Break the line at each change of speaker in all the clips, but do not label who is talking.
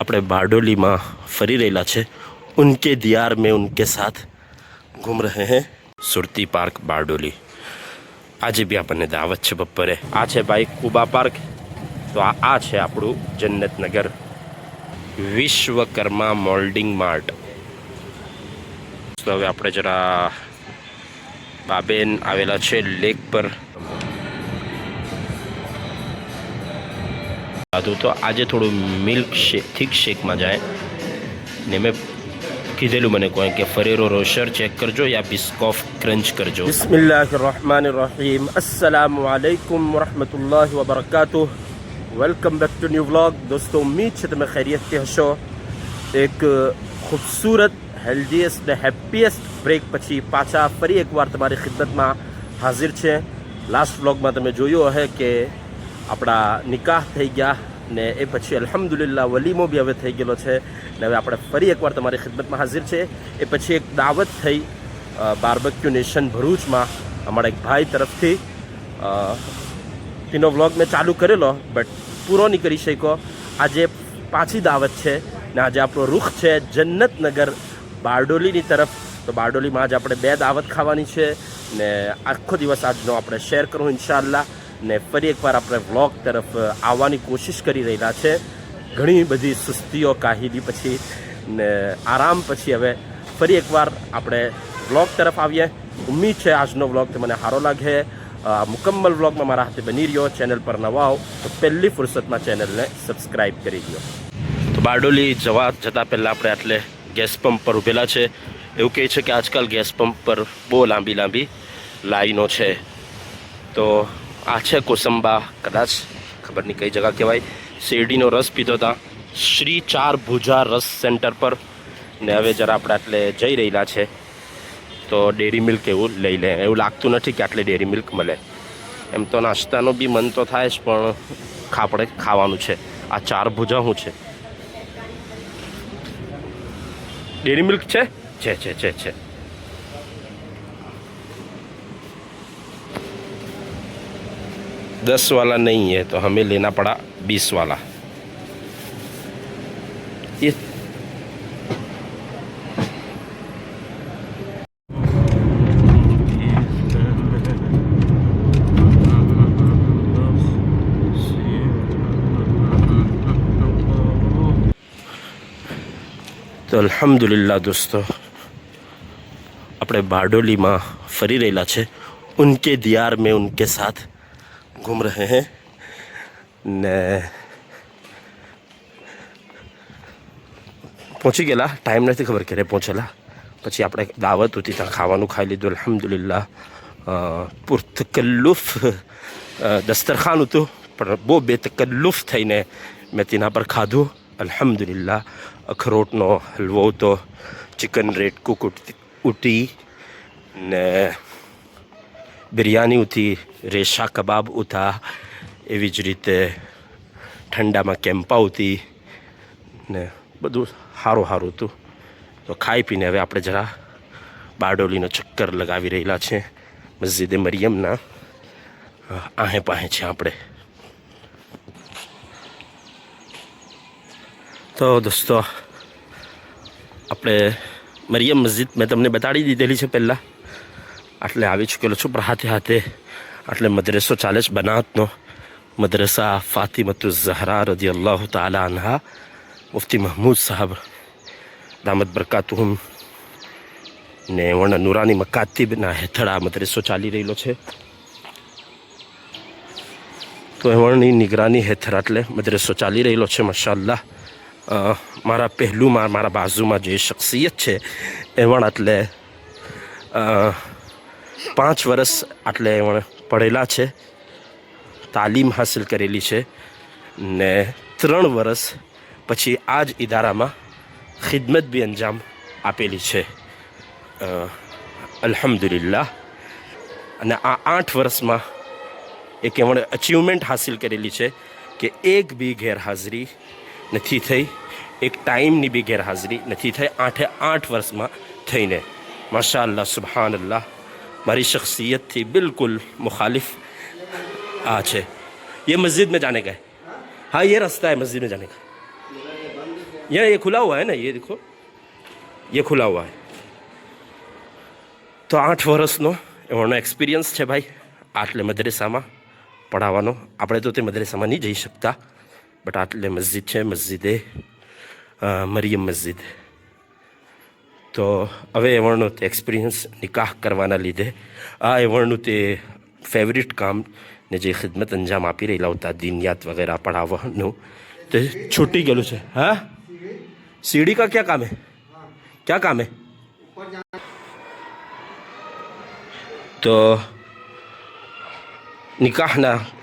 अपने बारडोली में फरी रहेला छे। उनके दियार में उनके साथ घूम रहे हैं। सुरती पार्क बारडोली। आज भी आपने दावत है बपरे। आ है भाई कूबा पार्क। तो आ है આપણું જન્નત નગર વિશ્વકર્મા મોલ્ડિંગ માર્ટ। તો હવે આપણે જરા બાબેન આવેલા છે લેક પર। तो आज थोड़ू मिल्क शेक थिक शेक में जाए ने मैं कीधेलू मैंने कोई कि फरेरो रोशर चेक करजो या बिस्कॉफ क्रंच करजो। बिस्मिल्लाहिर्रहमानिर्रहीम। अस्सलामु अलैकुम वरहमतुल्लाहि वबरकातुह। Welcome back to new vlog. दोस्तों उम्मीद है તમે ખૈરિયતથી હશો। એક ખૂબસૂરત હેલ્ધીએસ્ટ ને હેપીએસ્ટ બ્રેક પછી પાછા ફરી એકવાર તમારી ખિદમતમાં હાજર છે। લાસ્ટ વ્લોગમાં તમે જોયો હશે કે આપણા નિકાહ થઈ ગયા ને એ પછી અલ્હમ્દુલિલ્લાહ વલીમો બી હવે થઈ ગયેલો છે ને હવે આપણે ફરી એકવાર તમારી ખિદમતમાં હાજર છે। એ પછી એક દાવત થઈ બાર્બેક્યુ નેશન ભરૂચમાં અમારા એક ભાઈ તરફથી। તેનો વ્લોગ મેં ચાલુ કરેલો બટ પૂરો નહીં કરી શક્યો। આજે પાછી દાવત છે ને આજે આપણો રૂખ છે જન્નત નગર બારડોલીની तरफ। तो બારડોલીમાં आज આપણે બે દાવત ખાવાની છે ને આખો દિવસ આજનો આપણે શેર કરું ઇન્શાઅલ્લાહ। ને ફરી એકવાર આપણે વ્લોગ તરફ આવવાની કોશિશ કરી રહેલા છે। ઘણી બધી સુસ્તીઓ કાહિલી પછી ને આરામ પછી હવે ફરી એકવાર આપણે વ્લોગ તરફ આવીએ। ઉમ્મીદ છે આજનો વ્લોગ તમને સારો લાગે। મુકમ્મલ વ્લોગમાં મારા હાથે બની રહ્યો। ચેનલ પર નવા આવો તો પહેલી ફુરસતમાં ચેનલને સબસ્ક્રાઈબ કરી દો। તો બારડોલી જતા પહેલાં આપણે આટલે ગેસ પંપ પર ઊભેલા છે। એવું કહે છે કે આજકાલ ગેસ પંપ પર બહુ લાંબી લાંબી લાઈનો છે। તો આ છે કોસંબા, કદાચ ખબર નહીં કઈ જગા કહેવાય। શેરડીનો રસ પીધો હતા શ્રી ચાર ભુજા રસ સેન્ટર પર ને હવે જરા આપણે આટલે જઈ રહેલા છે। તો ડેરી મિલ્ક એવું લઈ લે। એવું લાગતું નથી કે આટલે ડેરી મિલ્ક મળે। એમ તો નાસ્તાનો બી મન તો થાય જ પણ આપણે ખાવાનું છે। આ ચાર ભુજા શું છે? डेयरी मिल्क छे। 10 वाला नहीं है तो हमें लेना पड़ा 20 वाला। ये तो अल्हम्दुलिल्लाह दोस्तों अपने बारडोली में फरी रहेला छे। उनके दियार में उनके साथ घूम रहे हैं ने पहुँची गया। टाइम नहीं खबर करे पहुँचेला पछी आपणे दावत होती त्या खावानुं खाई लीधुं अल्हम्दुलिल्लाह। पुरतकल्लुफ दस्तरखान हतुं पण बहु बेतकल्लुफ थईने मैं तेना पर खाधुं अल्हम्दुलिल्लाह। अखरोटनो हलवो तो चिकन रेड कुक उठी ने बिरयानी उठी, रेशा कबाब उठा, एवी ज रीते ठंडामां केम्पा उठी ने बधुं सारूं सारूं हतुं। तो खाई पीने हवे आपणे जरा बारडोलीनो चक्कर लगावी रहेला छे। मस्जिदे मरियमना आहे पाहे छे आपणे। तो दोस्तों આપણે મરિયમ મસ્જિદ મેં તમને બતાડી દીધેલી છે પહેલાં। આટલે આવી ચૂકેલો છું પણ હાથે હાથે આટલે મદ્રેસો ચાલે છે બનાતનો। મદ્રસા ફાતિમતુ ઝહરા રદિયલ્લાહુ તાલા અન્હા મુફ્તી મહમૂદ સાહેબ દામત બરકાતુહુમ ને વણ નુરાની મકાતીબના હેઠળ આ મદ્રેસો ચાલી રહેલો છે। તો વણની નિગરાની હેઠળ આટલે મદ્રેસો ચાલી રહેલો છે માશાઅલ્લાહ। मारा पहलू में मारा बाजू में जो शख्सियत है एवं आटले 5 वर्ष आटले एवं पढ़ेला है, तालीम हासिल करेली है ने 3 वर्ष पछी आज इदारा में खिदमत भी अंजाम आपेली है अल्हम्दुलिल्लाह। अने आ 8 वर्ष में एक एवं अचीवमेंट हासिल करेली है कि एक भी गैरहाजरी नहीं थई, एक टाइमनी भी गैरहाजरी नहीं थई। 8 वर्ष में थईने माशाअल्लाह सुबहान अल्लाह मारी शख्सियत थी बिल्कुल मुखालिफ आ है। ये मस्जिद में जाने का है। हाँ ये रास्ता है मस्जिद में जाने का। ये खुला हुआ है ना, ये देखो, ये खुला हुआ है. તો 8 વર્ષનો એનો એક્સપિરિયન્સ છે ભાઈ આટલે મદ્રેસામાં પઢાવવાનો. આપણે તો તે મદ્રેસામાં નહીં જઈ શકતા, બટ આટલે મસ્જિદ છે, મસ્જિદે મરિયમ મસ્જિદ. તો હવે એવણનો તે એક્સપિરિયન્સ નિકાહ કરવાના લીધે આ એવણનું તે ફેવરિટ કામ ને જે ખિદમત અંજામ આપી રહેલા હતા દિનિયાત વગેરે પઢાવવાનું તે છૂટી ગયેલું છે. હા, સીડી કા ક્યાં કામ હે, ક્યાં કામ હે? તો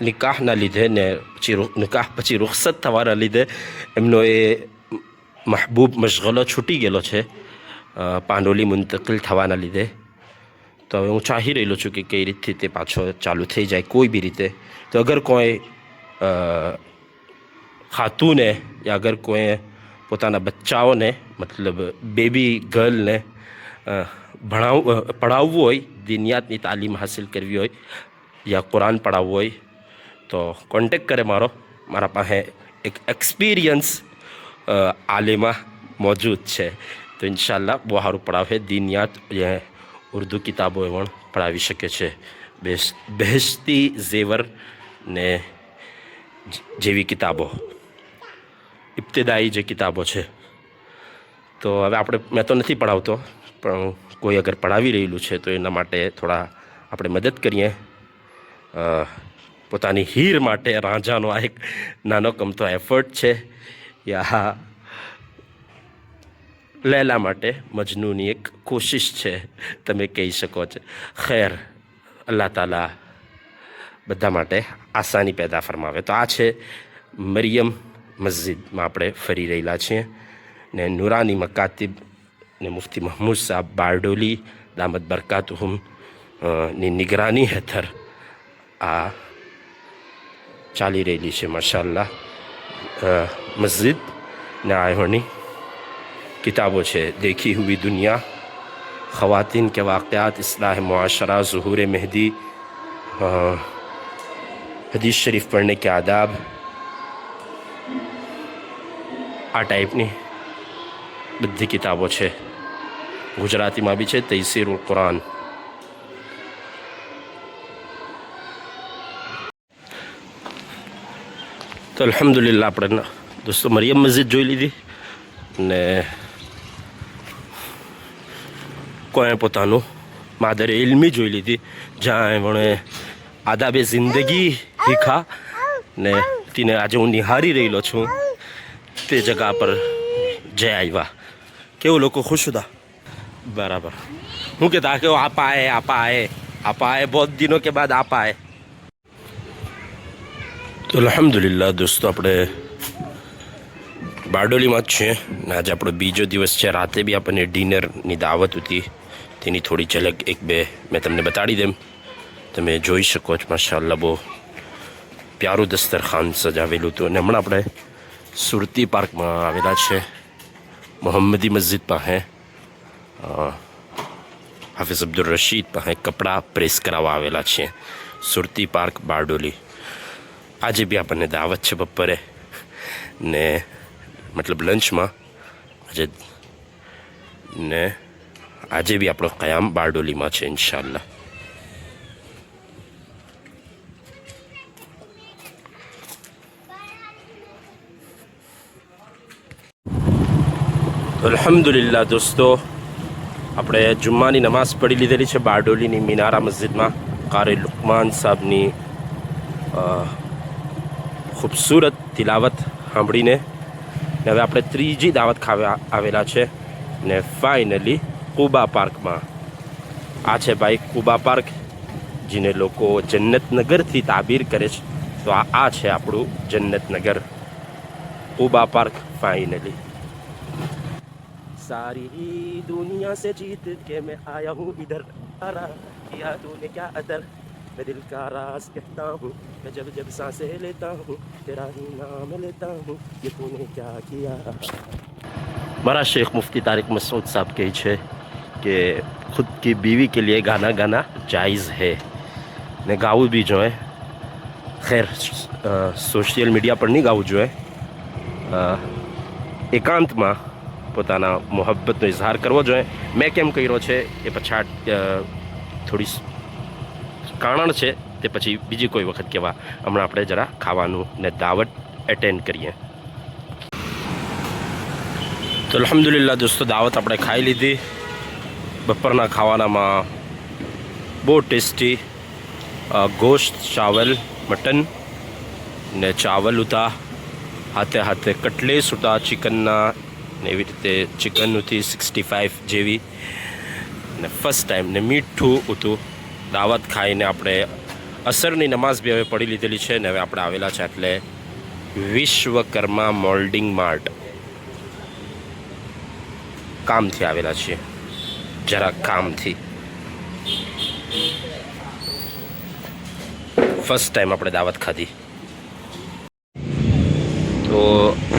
નિકાહના લીધે ને પછી નિકાહ પછી રૂખસત થવાના લીધે એમનો એ મહબૂબ મશગલો છૂટી ગયેલો છે પાંડોલી મુંતકિલ થવાના લીધે. તો હવે હું ચાહી રહેલો છું કે કઈ રીતથી તે પાછો ચાલુ થઈ જાય કોઈ બી રીતે. તો અગર કોઈ ખાતુને યા અગર કોઈ પોતાના બચ્ચાઓને મતલબ બેબી ગર્લને પઢાવવું હોય, દિનિયાતની તાલીમ હાસિલ કરવી હોય યા કુરાન પઢાવવું હોય તો કોન્ટેક કરે મારા પાસે એક એક્સપિરિયન્સ આલેમા મોજૂદ છે. તો ઇન્શાલ્લાહ બહુ સારું પઢાવે. દિનિયાત ઉર્દુ કિતાબો એ પણ પઢાવી શકે છે. બહેશ્તી ઝેવર ને જેવી કિતાબો, ઇબ્તિદાઈ જે કિતાબો છે. તો હવે મેં તો નથી પઢાવતો, પણ કોઈ અગર પઢાવી રહેલું છે તો એના માટે થોડા આપણે મદદ કરીએ. પોતાની હીર માટે રાંઝાનો આ એક નાનો કમતો એફર્ટ છે, યા લૈલા માટે મજનૂની એક કોશિશ છે, તમે કહી શકો છો. ખૈર, અલ્લાહ તાલા બધા માટે આસાની પેદા ફરમાવે. તો આ છે મરિયમ મસ્જિદમાં આપણે ફરી રહેલા છીએ ને નુરાની મકાતિબ ને મુફ્તી મહમૂદ સાહેબ બારડોલી દામદ બરકાતુહુમ ની નિગરાની હેઠળ આ ચાલી રહેલી છે માશાઅલ્લાહ મસ્જિદ. ને આ એની કિતાબો છે દેખી હુઈ દુનિયા, ખવાતીન કે વાक़યાત, ઇસ્લાહ મુઆશરા, ઝુહૂર મહેદી, હદીસ શરીફ પढ़ने के आदाब, આ ટાઈપની બધી કિતાબો છે. ગુજરાતીમાં બી છે તૈસીરુલ કુરાન. તો અલ્હમ્દુલિલ્લાહ આપણે દોસ્તો મરિયમ મસ્જિદ જોઈ લીધી ને કોઈ પોતાનું માદરે ઇલ્મી જોઈ લીધી, જ્યાં એમણે આદાબે જિંદગી શીખા ને તેને આજે હું નિહારી રહેલો છું તે જગા પર જઈ આવ્યા. કેવું લોકો ખુશ હતા? બરાબર. હું કહેતા કે આપા આए बहुत दिनों के बाद आप आए. તો અલ્હમ્દુલિલ્લાહ દોસ્તો આપણે બારડોલીમાં જ છીએ ને આજે આપણો બીજો દિવસ છે. રાતે બી આપણને ડિનરની દાવત હતી, તેની થોડી ઝલક એક બે મેં તમને બતાડી દેમ. તમે જોઈ શકો છો માશાઅલ્લાહ બહુ પ્યારું દસ્તરખાન સજાવેલું હતું. અને હમણાં આપણે સુરતી પાર્કમાં આવેલા છે, મોહમ્મદી મસ્જિદ પાસે હાફિઝ અબ્દુલ રશીદ પાસે કપડાં પ્રેસ કરાવવા આવેલા છીએ, સુરતી પાર્ક બારડોલી. આજે બી આપણને દાવત છે બપોરે ને મતલબ લંચમાં આજે, ને આજે બી આપણો કયામ બારડોલીમાં છે ઇન્શાઅલ્લાહ. અલ્હમ્દુલિલ્લાહ દોસ્તો આપણે જુમ્માની નમાઝ પઢી લીધેલી છે બારડોલીની મિનારા મસ્જિદમાં કારી લુકમાન સાહેબની ખૂબસૂરત તિલાવત સાંભળીને. ને હવે આપણે ત્રીજી દાવત ખાવા આવેલા છે ને ફાઇનલી કુબા પાર્કમાં. આ છે ભાઈ કુબા પાર્ક, જેને લોકો જન્નતનગરથી તાબીર કરે છે. તો આ છે આપણું જન્નતનગર કુબા પાર્ક. ફાઇનલી सारी दुनिया से जीत के मैं आया हूँ इधर, किया तूने क्या अदर, मैं दिल का राज कहता हूँ, मैं जब जब सांसें लेता हूँ तेरा ही नाम लेता हूँ, ये तूने क्या किया. મારા शेख मुफ्ती तारिक मसूद साहब કહે છે કે खुद की बीवी के लिए गाना गाना जायज़ है ને ગાવું બી જોઈએ. ખેર સોશિયલ મીડિયા પર નહીં ગાવું જોઈએ, એકાંતમાં પોતાના મોહબ્બતનો ઇઝહાર કરવો જોઈએ. મેં કેમ કર્યો છે એ પછાડ થોડી કારણ છે, તે પછી બીજી કોઈ વખત કહેવા. હમણાં આપણે જરા ખાવાનું ને દાવત એટેન્ડ કરીએ. તો અલ્હમ્દુલિલ્લાહ દોસ્તો, દાવત આપણે ખાઈ લીધી. બપોરના ખાવાનામાં બહુ ટેસ્ટી ગોશ્ત, ચાવલ, મટન ને ચાવલ હતા, હાથે હાથે કટલેસ હતા ચિકનના, ને એવી રીતે ચિકન હતી 65 જેવી, ને ફર્સ્ટ ટાઈમ ને મીઠું હતું. દાવત ખાઈને આપણે અસરની નમાઝ બી હવે પડી લીધેલી છે, ને હવે આપણે આવેલા છે એટલે વિશ્વકર્મા મોલ્ડિંગ માર્ટ કામથી આવેલા છીએ, જરા કામથી. ફર્સ્ટ ટાઈમ આપણે દાવત ખાધી. તો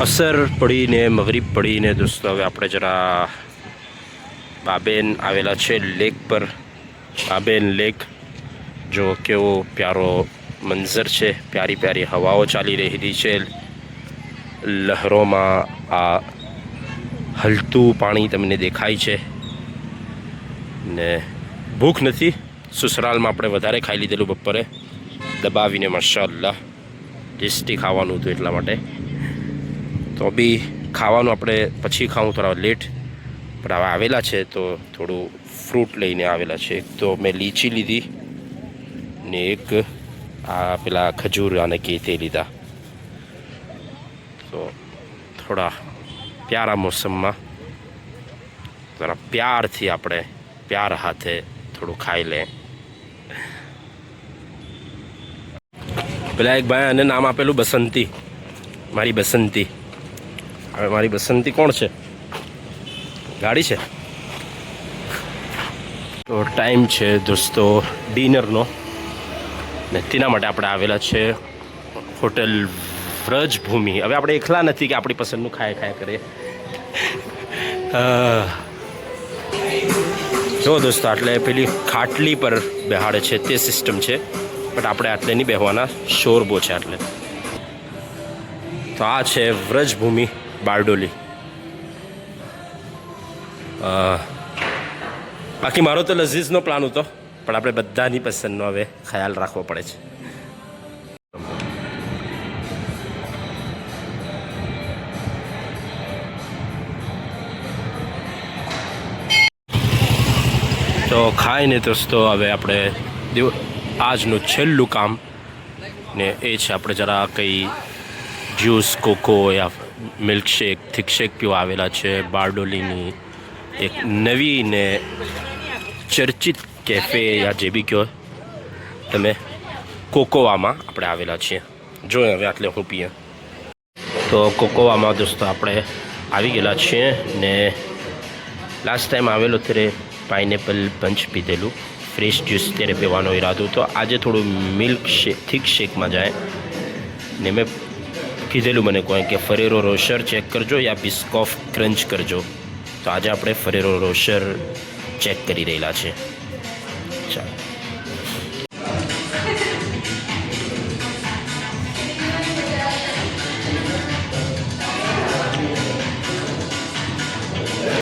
અસર પડીને મગરીબ પડીને દોસ્તો હવે આપણે જરા બાબેન આવેલા છે લેક પર. બાબેન લેક જો કેવો પ્યારો મંઝર છે, પ્યારી પ્યારી હવાઓ ચાલી રહેલી છે, લહેરોમાં આ હલતું પાણી તમને દેખાય છે. ને ભૂખ નથી, સસુરાલમાં આપણે વધારે ખાઈ લીધેલું બપોરે દબાવીને, માશાઅલ્લાહ ટેસ્ટી ખાવાનું હતું એટલા માટે. તો બી ખાવાનું આપણે પછી ખાવું થોડા લેટ, પણ હવે આવેલા છે તો થોડું ફ્રૂટ લઈને આવેલા છે. એક તો મેં લીચી લીધી ને એક આ પેલા ખજૂર આને કે તે લીધા. તો થોડા પ્યારા મોસમમાં જરા પ્યારથી આપણે પ્યાર હાથે થોડું ખાઈ લે. પેલા એક ભાઈ એને નામ આપેલું બસંતી, મારી બસંતી. હવે મારી બસંતી કોણ છે? ગાડી છે. તો ટાઈમ છે દોસ્તો ડિનરનો, ને તેના માટે આપણે આવેલા છે હોટલ વ્રજભૂમિ. હવે આપણે એકલા નથી કે આપણી પસંદનું ખાયા કરીએ. જો દોસ્તો આટલે પેલી ખાટલી પર બેહાડે છે તે સિસ્ટમ છે, બટ આપણે આટલે નહીં બેહવાના, શોર બહુ છે આટલે. તો આ છે વ્રજભૂમિ બારડોલી. બાકી મારો તો લઝીઝનો પ્લાન હતો, પણ આપણે બધાની પસંદનો હવે ખ્યાલ રાખવો પડે છે. તો ખાઈને દોસ્તો હવે આપણે આજનું છેલ્લું કામ ને એ છે આપણે જરા કંઈ જ્યુસ, કોકો યા મિલ્કશેક, થિકશેક પીવા આવેલા છે. બારડોલીની એક નવી ને ચર્ચિત કેફે યા જે બી કહો તમે, કોકોવામાં આપણે આવેલા છીએ. જોઈએ હવે આટલે હું પીએ. તો કોકોવામાં દોસ્તો આપણે આવી ગયેલા છીએ, ને લાસ્ટ ટાઈમ આવેલો ત્યારે પાઇનેપલ પંચ પીધેલું, ફ્રેશ જ્યુસ ત્યારે પીવાનો ઈરાદો હતો. આજે થોડું મિલ્ક શેક, થિક શેકમાં જાય. ને મેં કીધેલું મને કોઈ કે ફરેરો રોશર ચેક કરજો યા બિસ્કોફ ક્રંચ કરજો. તો આજે આપણે ફરેરો રોશર ચેક કરી રહેલા છે. ચાલો.